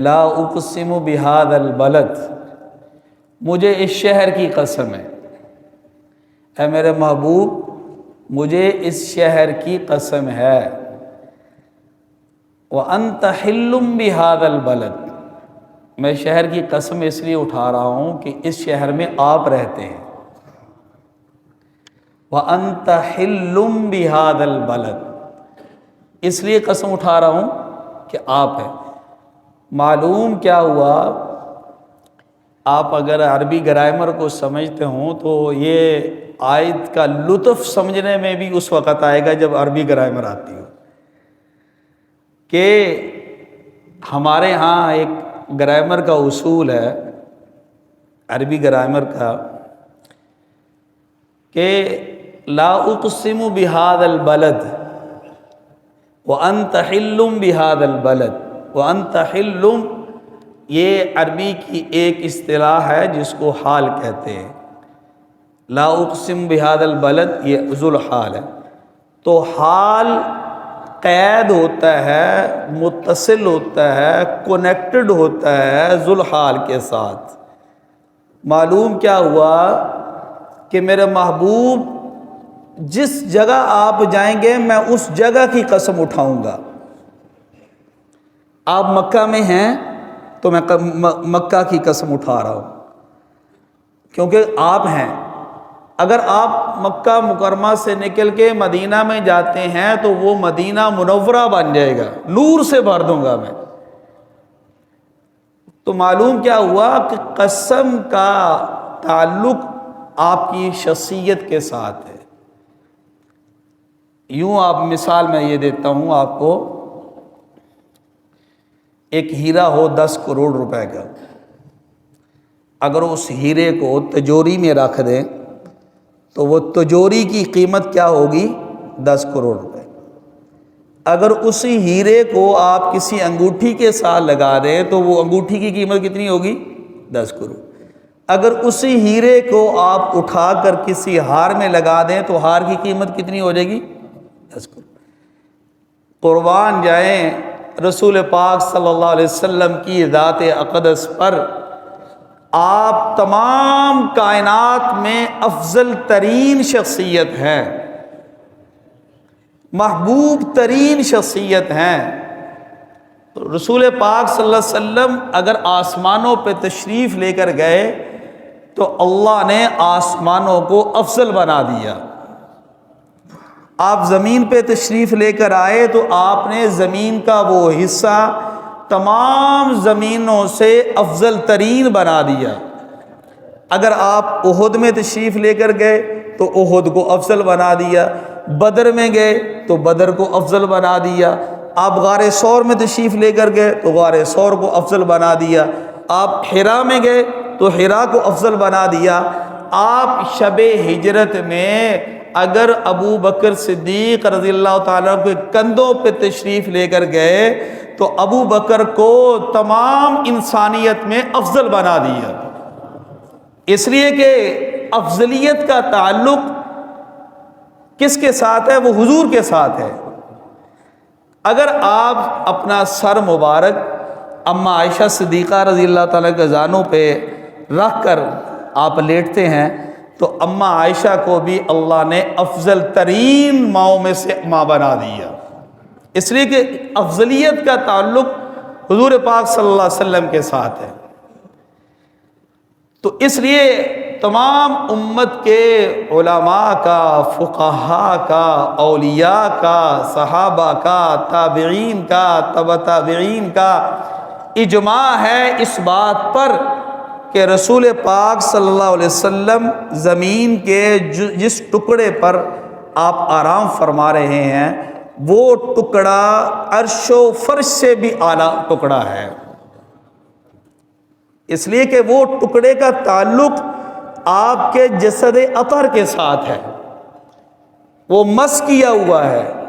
لا اقسم بہذا البلد، مجھے اس شہر کی قسم ہے، اے میرے محبوب مجھے اس شہر کی قسم ہے۔ وَأَنْتَ حِلٌّ بِهَذَا الْبَلَدِ، میں شہر کی قسم اس لیے اٹھا رہا ہوں کہ اس شہر میں آپ رہتے ہیں۔ وَأَنْتَ حِلٌّ بِهَذَا الْبَلَدِ، اس لیے قسم اٹھا رہا ہوں کہ آپ ہیں۔ معلوم کیا ہوا، آپ اگر عربی گرامر کو سمجھتے ہوں تو یہ آیت کا لطف سمجھنے میں بھی اس وقت آئے گا جب عربی گرامر آتی ہو، کہ ہمارے ہاں ایک گرامر کا اصول ہے عربی گرامر کا کہ لا اقسم بہذا البلد وانت حل بہذا البلد۔ وانت حل یہ عربی کی ایک اصطلاح ہے جس کو حال کہتے ہیں۔ لا اقسم بہذا البلد یہ ذو الحال ہے، تو حال قید ہوتا ہے، متصل ہوتا ہے، کنیکٹڈ ہوتا ہے ذو الحال کے ساتھ۔ معلوم کیا ہوا کہ میرے محبوب جس جگہ آپ جائیں گے میں اس جگہ کی قسم اٹھاؤں گا۔ آپ مکہ میں ہیں تو میں مکہ کی قسم اٹھا رہا ہوں کیونکہ آپ ہیں۔ اگر آپ مکہ مکرمہ سے نکل کے مدینہ میں جاتے ہیں تو وہ مدینہ منورہ بن جائے گا، نور سے بھر دوں گا میں۔ تو معلوم کیا ہوا کہ قسم کا تعلق آپ کی شخصیت کے ساتھ ہے۔ یوں آپ مثال میں یہ دیتا ہوں آپ کو، ایک ہیرا ہو 10 کروڑ روپے کا، اگر اس ہیرے کو تجوری میں رکھ دیں تو وہ تجوری کی قیمت کیا ہوگی؟ 10 کروڑ روپے۔ اگر اسی ہیرے کو آپ کسی انگوٹھی کے ساتھ لگا دیں تو وہ انگوٹھی کی قیمت کتنی ہوگی؟ 10 کروڑ۔ اگر اسی ہیرے کو آپ اٹھا کر کسی ہار میں لگا دیں تو ہار کی قیمت کتنی ہو جائے گی؟ 10 کروڑ۔ قربان جائیں رسول پاک صلی اللہ علیہ وسلم کی ذات اقدس پر، آپ تمام کائنات میں افضل ترین شخصیت ہیں، محبوب ترین شخصیت ہیں۔ رسول پاک صلی اللہ علیہ وسلم اگر آسمانوں پہ تشریف لے کر گئے تو اللہ نے آسمانوں کو افضل بنا دیا۔ آپ زمین پہ تشریف لے کر آئے تو آپ نے زمین کا وہ حصہ تمام زمینوں سے افضل ترین بنا دیا۔ اگر آپ احد میں تشریف لے کر گئے تو احد کو افضل بنا دیا، بدر میں گئے تو بدر کو افضل بنا دیا، آپ غار ثور میں تشریف لے کر گئے تو غار ثور کو افضل بنا دیا، آپ حرا میں گئے تو حرا کو افضل بنا دیا۔ آپ شب ہجرت میں اگر ابو بکر صدیق رضی اللہ تعالیٰ کے کندھوں پہ تشریف لے کر گئے تو ابو بکر کو تمام انسانیت میں افضل بنا دیا، اس لیے کہ افضلیت کا تعلق کس کے ساتھ ہے؟ وہ حضور کے ساتھ ہے۔ اگر آپ اپنا سر مبارک اما عائشہ صدیقہ رضی اللہ تعالیٰ کے زانوں پہ رکھ کر آپ لیٹتے ہیں تو اما عائشہ کو بھی اللہ نے افضل ترین ماؤں میں سے ماں بنا دیا، اس لیے کہ افضلیت کا تعلق حضور پاک صلی اللہ علیہ وسلم کے ساتھ ہے۔ تو اس لیے تمام امت کے علماء کا، فقہاء کا، اولیاء کا، صحابہ کا، تابعین کا، تبع تابعین کا اجماع ہے اس بات پر کہ رسول پاک صلی اللہ علیہ وسلم زمین کے جس ٹکڑے پر آپ آرام فرما رہے ہیں وہ ٹکڑا عرش و فرش سے بھی اعلیٰ ٹکڑا ہے، اس لیے کہ وہ ٹکڑے کا تعلق آپ کے جسد اطہر کے ساتھ ہے، وہ مس کیا ہوا ہے۔